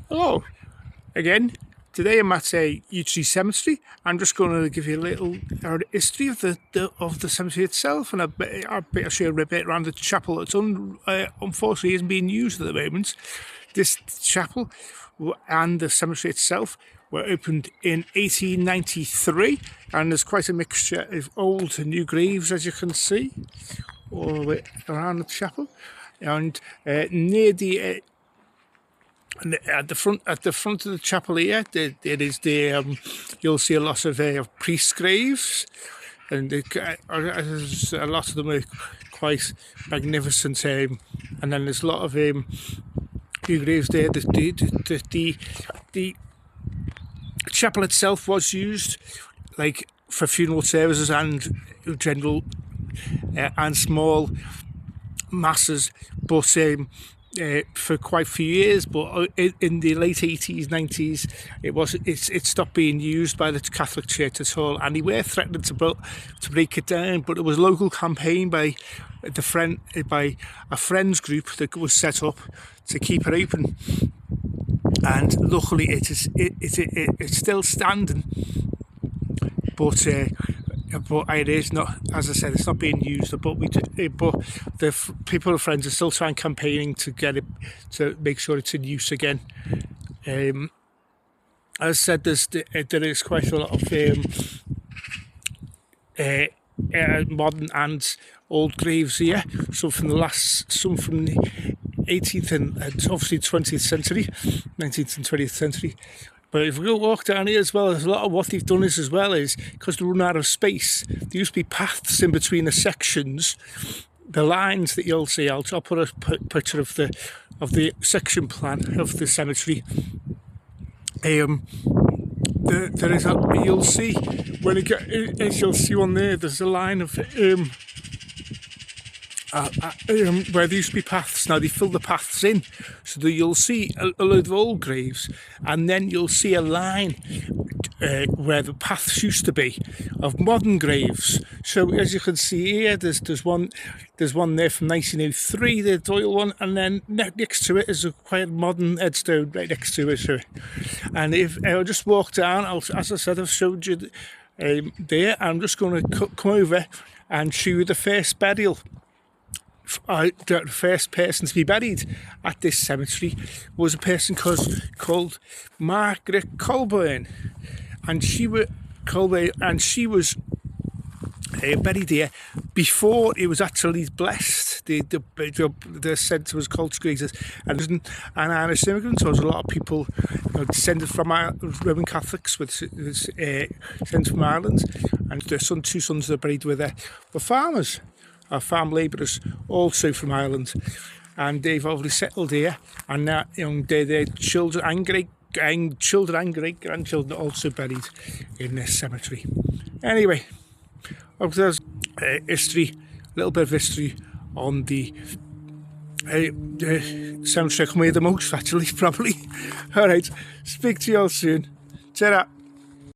Hello again. Today I'm at Yewtree Cemetery. I'm just going to give you a little history of the cemetery itself, and I'll show you a bit around the chapel. It's unfortunately isn't being used at the moment. This chapel and the cemetery itself were opened in 1893, and there's quite a mixture of old and new graves, as you can see, all the way around the chapel. And near the at the front of the chapel here, you'll see a lot of priest graves, and a lot of them are quite magnificent. And then there's a lot of new graves there. The chapel itself was used like for funeral services and general and small masses, but for quite a few years, but in the late 80s, 90s, it stopped being used by the Catholic Church at all, and they were threatening to break it down. But it was a local campaign by a friends group that was set up to keep it open, and luckily it's still standing. But it is not, as I said, it's not being used. But the people and friends are still trying campaigning to get it, to make sure it's in use again. As I said, there is quite a lot of modern and old graves here. Some from the 18th and obviously 20th century, 19th and 20th century. But if we go walk down here as well, there's a lot of what they've done is because they run out of space, there used to be paths in between the sections, the lines that you'll see. I'll put a picture of the section plan of the cemetery. There is you'll see when as you'll see on there's a line of where there used to be paths. Now they fill the paths in, so that you'll see a load of old graves, and then you'll see a line where the paths used to be of modern graves. So as you can see here, there's one there from 1903, the Doyle one, and then next to it is a quite modern headstone right next to it. And if I'll just walk down, as I said, I've showed you there. I'm just going to come over and show you the first burial. The first person to be buried at this cemetery was a person called Margaret Colburn, and she was buried here before it was actually blessed. The centre was called Jesus, and an Irish immigrant. So there was a lot of people descended from Roman Catholics descended from Ireland, and their two sons that are buried with her were farmers. Farm labourers, also from Ireland, and they've obviously settled here, and now their children and great grandchildren are also buried in this cemetery. Anyway, there's history, a little bit of history on the cemetery I come here the most, actually, probably. All right, speak to you all soon. Ta-ra.